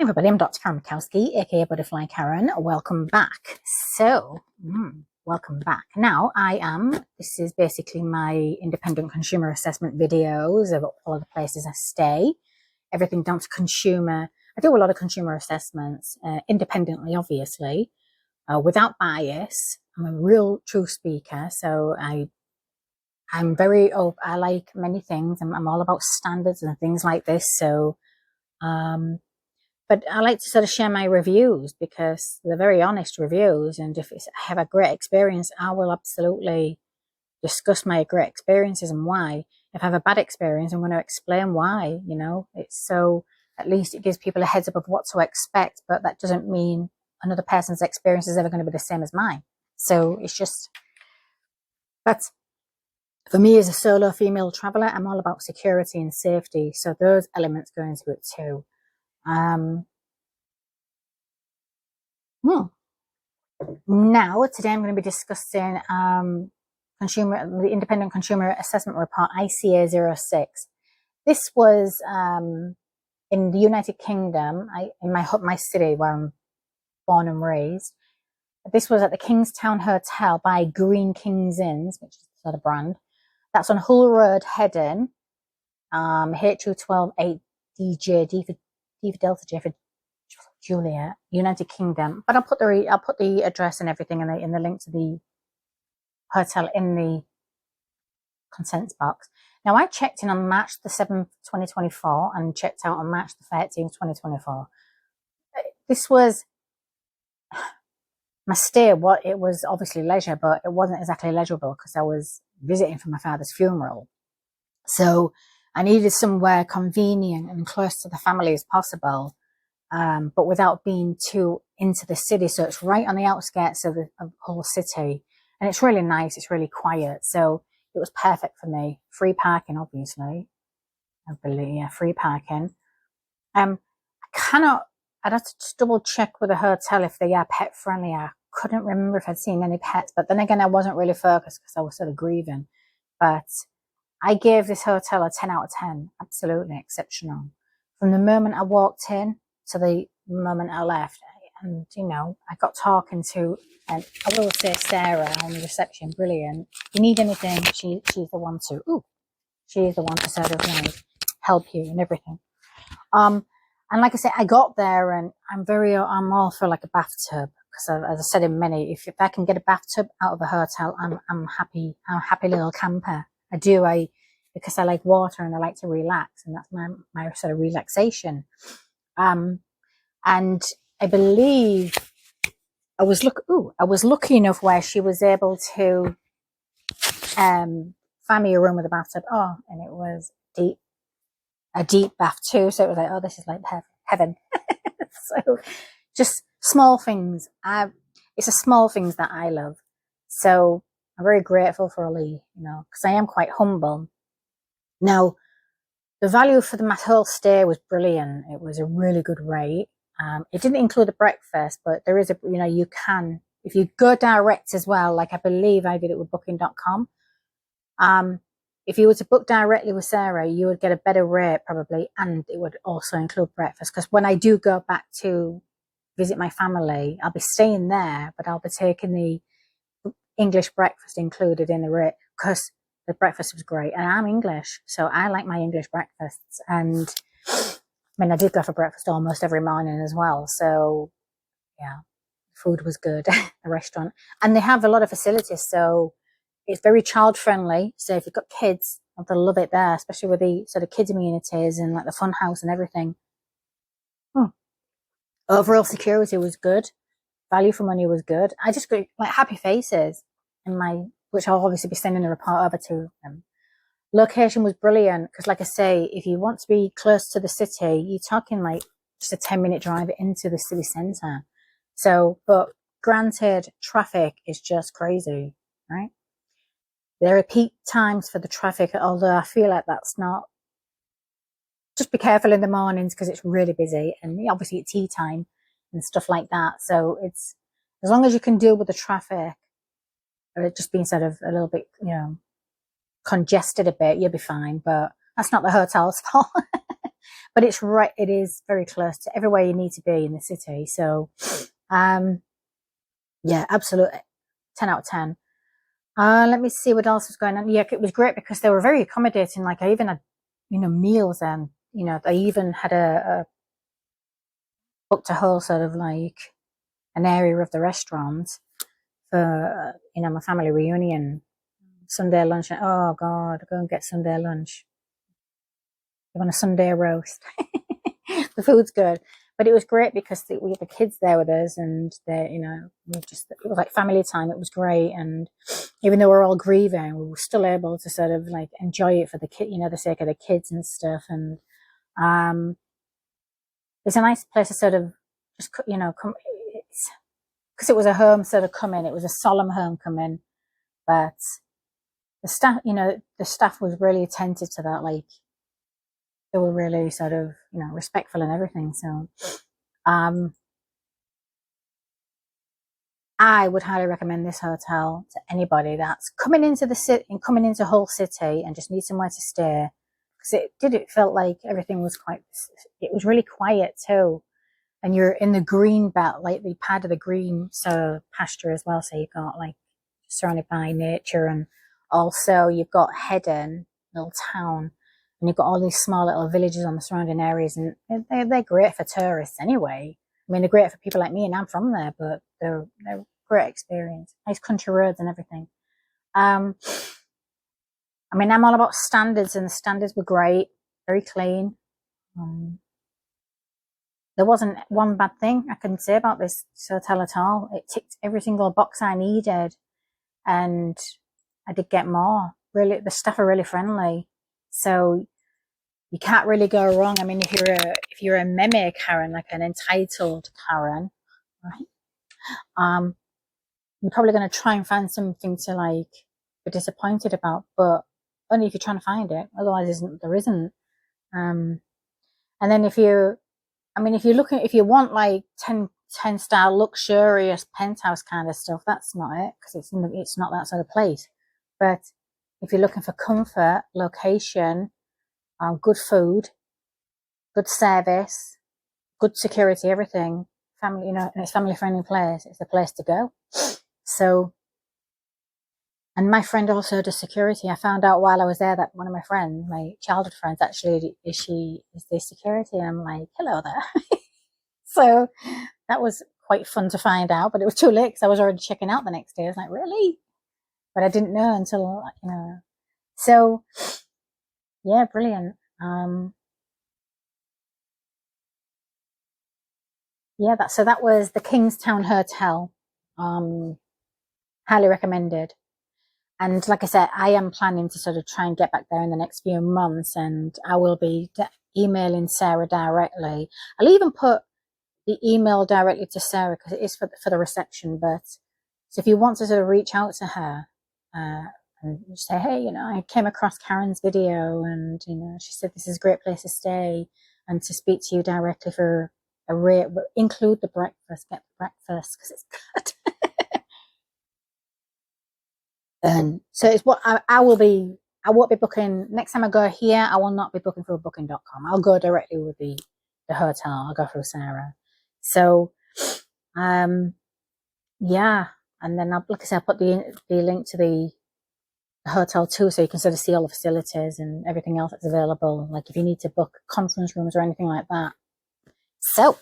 Everybody, I'm Dr. Karen Mikowski, aka Butterfly Karen. Welcome back. Welcome back. Now, this is basically my independent consumer assessment videos of all of the places I stay. Everything down to consumer. I do a lot of consumer assessments, independently, obviously, without bias. I'm a real true speaker, so I'm very open. I like many things. I'm all about standards and things like this. So, but I like to sort of share my reviews because they're very honest reviews. And if I have a great experience, I will absolutely discuss my great experiences and why. If I have a bad experience, I'm going to explain why, it's so at least it gives people a heads up of what to expect, but that doesn't mean another person's experience is ever going to be the same as mine. So it's just, that's, for me as a solo female traveler, I'm all about security and safety. So those elements go into it too. Now, today I'm going to be discussing the Independent Consumer Assessment Report, ICA06. This was in the United Kingdom, in my city where I'm born and raised. This was at the Kingstown Hotel by Green Kings Inns, which is the brand. That's on Hull Road, Hedon, HU128DJ, D for Delta, J for Julia, United Kingdom. But I'll put the address and everything in the link to the hotel in the contents box. Now, I checked in on March the 7th, 2024, and checked out on March the 13th, 2024. This was my stay. It was obviously leisure, but it wasn't exactly leisurable because I was visiting for my father's funeral. So I needed somewhere convenient and close to the family as possible, but without being too into the city. So it's right on the outskirts of Hull City, and it's really nice. It's really quiet. So it was perfect for me. Free parking, obviously. I believe, yeah, free parking. I'd have to just double check with the hotel if they are pet friendly. I couldn't remember if I'd seen any pets, but then again, I wasn't really focused because I was sort of grieving. But I gave this hotel a 10 out of 10. Absolutely exceptional. From the moment I walked in to the moment I left, and I got talking to, I will say, Sarah on the reception. Brilliant. If you need anything, she's the one to. She's the one to sort of help you and everything. And like I said, I got there and I'm all for like a bathtub because as I said in many, if I can get a bathtub out of a hotel, I'm happy. I'm a happy little camper. Because I like water and I like to relax, and that's my sort of relaxation. And I believe I was lucky enough where she was able to find me a room with a bathtub. And it was a deep bath too. So it was like, this is like heaven. So just small things. It's the small things that I love. So I'm very grateful for Ali, because I am quite humble. Now, the value for my whole stay was brilliant. It was a really good rate. It didn't include the breakfast, but there is you can, if you go direct as well, like I believe I did it with booking.com. If you were to book directly with Sarah, you would get a better rate probably, and it would also include breakfast. Because when I do go back to visit my family, I'll be staying there, but I'll be taking the English breakfast included in the rate because the breakfast was great. And I'm English, so I like my English breakfasts. And I did go for breakfast almost every morning as well. So yeah, food was good, the restaurant. And they have a lot of facilities, so it's very child friendly. So if you've got kids, they'll love it there, especially with the sort of kids amenities and like the fun house and everything. Overall security was good. Value for money was good. I just got like happy faces which I'll obviously be sending a report over to them. Location was brilliant because, like I say, if you want to be close to the city, you're talking like just a 10-minute drive into the city centre. So, but granted, traffic is just crazy, right? There are peak times for the traffic, although I feel like that's not. Just be careful in the mornings because it's really busy, and obviously at tea time and stuff like that. So it's as long as you can deal with the traffic, or it just being sort of a little bit, congested a bit, you'll be fine. But that's not the hotel's fault. but it's right. It is very close to everywhere you need to be in the city. So, yeah, absolutely, 10 out of 10. Let me see what else was going on. Yeah, it was great because they were very accommodating. Like I even had, meals, and they even had a booked a whole sort of like an area of the restaurant for my family reunion, Sunday lunch. And, oh God, go and get Sunday lunch. You want a Sunday roast? The food's good, but it was great because we had the kids there with us, and it was like family time. It was great, and even though we're all grieving, we were still able to sort of like enjoy it for the kid, the sake of the kids and stuff. And it's a nice place to sort of just come, because it was a home sort of coming. It was a solemn homecoming, but the staff was really attentive to that. Like they were really sort of respectful and everything. So I would highly recommend this hotel to anybody that's coming into the city and coming into Hull City and just need somewhere to stay, because it felt like everything was it was really quiet too, and you're in the green belt, like the pad of the green pasture as well. So you've got like surrounded by nature, and also you've got Hedon, little town, and you've got all these small little villages on the surrounding areas, and they're great for tourists anyway. I mean, they're great for people like me, and I'm from there, but they're great experience. Nice country roads and everything. I mean, I'm all about standards, and the standards were great, very clean. There wasn't one bad thing I can say about this hotel at all. It ticked every single box I needed, and I did get more. Really, the staff are really friendly, so you can't really go wrong. I mean, if you're a meme Karen, like an entitled Karen, right? You're probably going to try and find something to like be disappointed about, but only if you're trying to find it. Otherwise, there isn't. And then if you're looking, if you want like 10-star luxurious penthouse kind of stuff, that's not it, because it's not that sort of place. But if you're looking for comfort, location, good food, good service, good security, everything, family, and it's family friendly place, it's the place to go. So, and my friend also does security. I found out while I was there that one of my friends, my childhood friends, actually is the security. And I'm like, hello there. So that was quite fun to find out, but it was too late because I was already checking out the next day. I was like, really? But I didn't know until, So, yeah, brilliant. Yeah, that was the Kingstown Hotel. Highly recommended. And like I said, I am planning to sort of try and get back there in the next few months, and I will be emailing Sarah directly. I'll even put the email directly to Sarah because it is for the reception. But so if you want to sort of reach out to her and say, hey, I came across Karen's video, and she said this is a great place to stay, and to speak to you directly for a rate, include the breakfast, get the breakfast because it's good. So it's what I won't be booking next time I go here. I will not be booking through booking.com. I'll go directly with the hotel. I'll go through Sarah. So, yeah. And then like I said, I'll put the link to the hotel too, so you can sort of see all the facilities and everything else that's available. Like if you need to book conference rooms or anything like that. So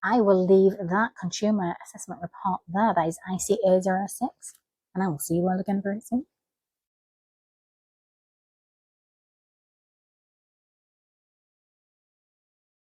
I will leave that consumer assessment report there. That is ICA06. And I will see you all again very soon.